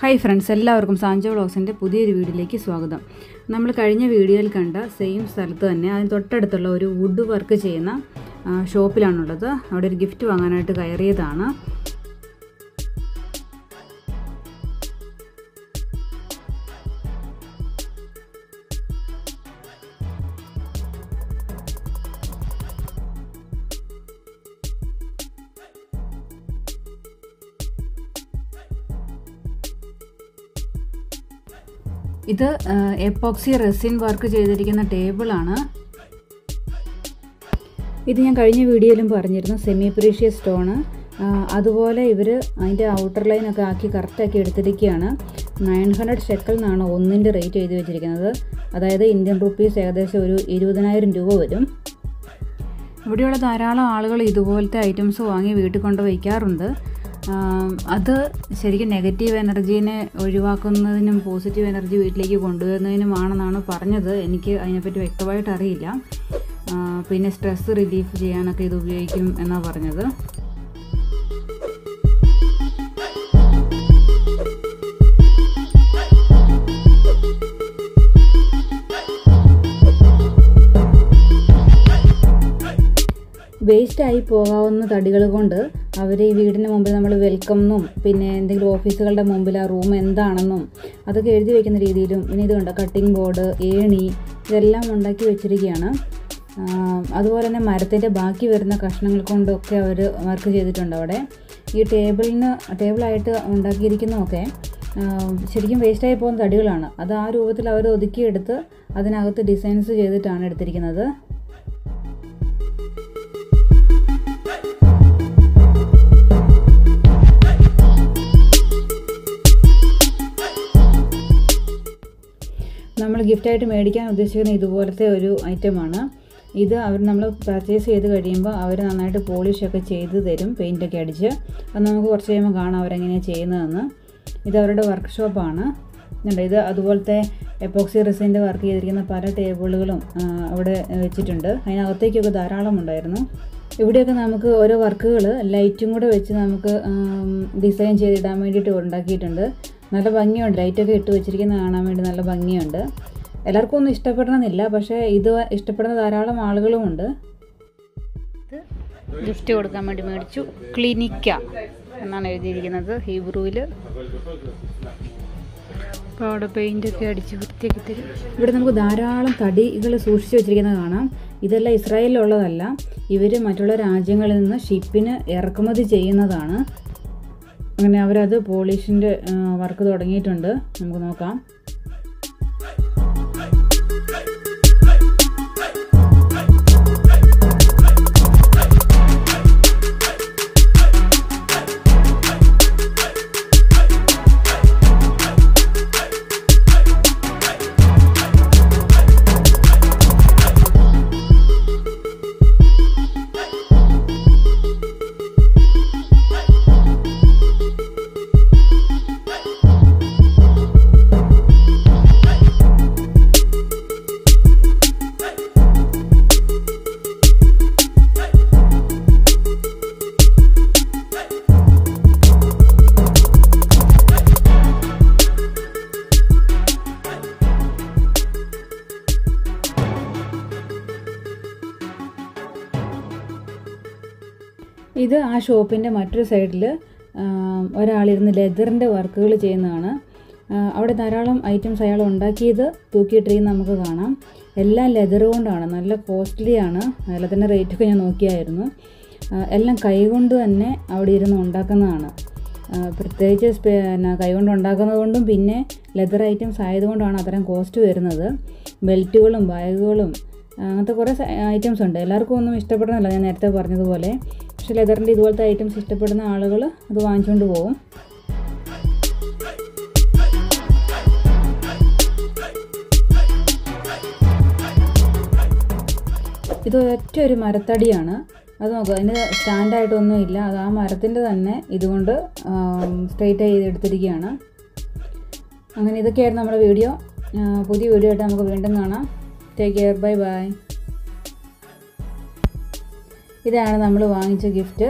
Hi friends, എല്ലാവർക്കും Sancho വ്ളോഗ്സിൻ്റെ പുതിയൊരു വീഡിയോയിലേക്ക് സ്വാഗതം. നമ്മൾ കഴിഞ്ഞ വീഡിയോയിൽ കണ്ട സെയിം സ്ഥലത്ത് തന്നെ അതിന് തൊട്ടടുത്തുള്ള ഒരു വുഡ് വർക്ക് ചെയ്യുന്ന ഷോപ്പിലാണുള്ളത്. അവിടെ ഒരു ഗിഫ്റ്റ് വാങ്ങാനായിട്ട് കയറിയതാണ്. ഇത് എപ്പോക്സി റെസിൻ വർക്ക് ചെയ്തിരിക്കുന്ന ടേബിളാണ്. ഇത് ഞാൻ കഴിഞ്ഞ വീഡിയോയിലും പറഞ്ഞിരുന്നു, സെമി പ്രീഷ്യസ് സ്റ്റോണ്. അതുപോലെ ഇവർ അതിൻ്റെ ഔട്ടർ ലൈനൊക്കെ ആക്കി കറക്റ്റാക്കി എടുത്തിരിക്കുകയാണ്. 900 ഷെക്കൽ എന്നാണ് ഒന്നിൻ്റെ റേറ്റ് എഴുതി വെച്ചിരിക്കുന്നത്. അതായത് ഇന്ത്യൻ റുപ്പീസ് ഏകദേശം ഒരു 20,000 രൂപ വരും. ഇവിടെയുള്ള ധാരാളം ആളുകൾ ഇതുപോലത്തെ ഐറ്റംസ് വാങ്ങി വീട്ടിൽ കൊണ്ട് വയ്ക്കാറുണ്ട്. അത് ശരിക്കും നെഗറ്റീവ് എനർജീനെ ഒഴിവാക്കുന്നതിനും പോസിറ്റീവ് എനർജി വീട്ടിലേക്ക് കൊണ്ടുവരുന്നതിനുമാണെന്നാണ് പറഞ്ഞത്. എനിക്ക് അതിനെപ്പറ്റി വ്യക്തമായിട്ട് അറിയില്ല. പിന്നെ സ്ട്രെസ് റിലീഫ് ചെയ്യാനൊക്കെ ഇത് ഉപയോഗിക്കും എന്നാണ് പറഞ്ഞത്. വേസ്റ്റായി പോകാവുന്ന തടികൾ കൊണ്ട് അവർ ഈ വീടിന് മുമ്പിൽ നമ്മൾ വെൽക്കം എന്നും പിന്നെ എന്തെങ്കിലും ഓഫീസുകളുടെ മുമ്പിൽ ആ റൂം എന്താണെന്നും അതൊക്കെ എഴുതി വയ്ക്കുന്ന രീതിയിലും പിന്നെ ഇത് കണ്ടോ കട്ടിംഗ് ബോർഡ്, ഏണി ഇതെല്ലാം ഉണ്ടാക്കി വെച്ചിരിക്കുകയാണ്. അതുപോലെ തന്നെ മരത്തിൻ്റെ ബാക്കി വരുന്ന കഷ്ണങ്ങൾ കൊണ്ടൊക്കെ അവർ വർക്ക് ചെയ്തിട്ടുണ്ട്. അവിടെ ഈ ടേബിളായിട്ട് ഉണ്ടാക്കിയിരിക്കുന്നതൊക്കെ ശരിക്കും വേസ്റ്റായി പോകുന്ന തടികളാണ്. അത് ആ രൂപത്തിൽ അവർ ഒതുക്കിയെടുത്ത് അതിനകത്ത് ഡിസൈൻസ് ചെയ്തിട്ടാണ് എടുത്തിരിക്കുന്നത്. നമ്മൾ ഗിഫ്റ്റായിട്ട് മേടിക്കാൻ ഉദ്ദേശിക്കുന്ന ഇതുപോലത്തെ ഒരു ഐറ്റമാണ്. ഇത് നമ്മൾ പർച്ചേസ് ചെയ്ത് കഴിയുമ്പോൾ അവർ നന്നായിട്ട് പോളിഷൊക്കെ ചെയ്ത് തരും, പെയിൻറ്റൊക്കെ അടിച്ച്. അത് നമുക്ക് കുറച്ച് കഴിയുമ്പോൾ കാണാം അവരെങ്ങനെയാണ് ചെയ്യുന്നതെന്ന്. ഇത് അവരുടെ വർക്ക്ഷോപ്പാണ്. ഇത് അതുപോലത്തെ എപ്പോക്സി റെസിൻ്റെ വർക്ക് ചെയ്തിരിക്കുന്ന പല ടേബിളുകളും അവിടെ വെച്ചിട്ടുണ്ട്. അതിനകത്തേക്കൊക്കെ ധാരാളം ഉണ്ടായിരുന്നു. ഇവിടെയൊക്കെ നമുക്ക് ഓരോ വർക്കുകൾ ലൈറ്റും കൂടെ വെച്ച് നമുക്ക് ഡിസൈൻ ചെയ്തിടാൻ വേണ്ടിയിട്ട് ഉണ്ടാക്കിയിട്ടുണ്ട്. നല്ല ഭംഗിയുണ്ട്. ലൈറ്റൊക്കെ ഇട്ട് വെച്ചിരിക്കുന്നത് കാണാൻ വേണ്ടി നല്ല ഭംഗിയുണ്ട്. എല്ലാവർക്കും ഒന്നും ഇഷ്ടപ്പെടണമെന്നില്ല, പക്ഷേ ഇത് ഇഷ്ടപ്പെടുന്ന ധാരാളം ആളുകളുമുണ്ട്. ഇത് ഗിഫ്റ്റ് കൊടുക്കാൻ വേണ്ടി മേടിച്ചു. ക്ലിനിക്ക എന്നാണ് എഴുതിയിരിക്കുന്നത് ഹീബ്രുവിൽ. അപ്പോൾ അവിടെ പെയിൻ്റൊക്കെ അടിച്ച് വൃത്തിയാക്കി തരും. ഇവിടെ നമുക്ക് ധാരാളം തടികൾ സൂക്ഷിച്ച് വെച്ചിരിക്കുന്നത് കാണാം. ഇതെല്ലാം ഇസ്രായേലിലുള്ളതല്ല, ഇവർ മറ്റുള്ള രാജ്യങ്ങളിൽ നിന്ന് ഷിപ്പിന് ഇറക്കുമതി ചെയ്യുന്നതാണ്. അങ്ങനെ അവരത് പോളിഷിൻ്റെ വർക്ക് തുടങ്ങിയിട്ടുണ്ട്. നമുക്ക് നോക്കാം. ഇത് ആ ഷോപ്പിൻ്റെ മറ്റൊരു സൈഡിൽ ഒരാളിരുന്ന് ലെതറിൻ്റെ വർക്കുകൾ ചെയ്യുന്നതാണ്. അവിടെ ധാരാളം ഐറ്റംസ് അയാൾ ഉണ്ടാക്കിയത് തൂക്കിയിട്ടിരിക്കുന്നത് നമുക്ക് കാണാം. എല്ലാം ലെതർ കൊണ്ടാണ്, നല്ല കോസ്റ്റ്ലിയാണ്. അതിൻ്റെ റേറ്റൊക്കെ ഞാൻ നോക്കിയായിരുന്നു. എല്ലാം കൈകൊണ്ട് തന്നെ അവിടെ ഇരുന്ന് ഉണ്ടാക്കുന്നതാണ്. പ്രത്യേകിച്ച് കൈകൊണ്ട് ഉണ്ടാക്കുന്നത് കൊണ്ടും പിന്നെ ലെതർ ഐറ്റംസ് ആയതുകൊണ്ടാണ് അത്രയും കോസ്റ്റ് വരുന്നത്. ബെൽറ്റുകളും ബാഗുകളും അങ്ങനത്തെ കുറേ ഐറ്റംസ് ഉണ്ട്. എല്ലാവർക്കും ഒന്നും ഇഷ്ടപ്പെടുന്നില്ല, ഞാൻ നേരത്തെ പറഞ്ഞതുപോലെ. പക്ഷേ ലെതറിൻ്റെ ഇതുപോലത്തെ ഐറ്റംസ് ഇഷ്ടപ്പെടുന്ന ആളുകൾ അത് വാങ്ങിച്ചുകൊണ്ട് പോകും. ഇത് ഒറ്റ ഒരു മരത്തടിയാണ്. അത് നോക്കുക, അതിന് സ്റ്റാൻഡായിട്ടൊന്നുമില്ല. അത് ആ മരത്തിൻ്റെ തന്നെ ഇതുകൊണ്ട് സ്ട്രെയിറ്റ് ചെയ്ത് എടുത്തിരിക്കുകയാണ്. അങ്ങനെ ഇതൊക്കെയായിരുന്നു നമ്മുടെ വീഡിയോ. പുതിയ വീഡിയോ ആയിട്ട് നമുക്ക് വീണ്ടും കാണാം. Take care, bye bye. ഇതാണ് നമ്മൾ വാങ്ങിച്ച ഗിഫ്റ്റ്.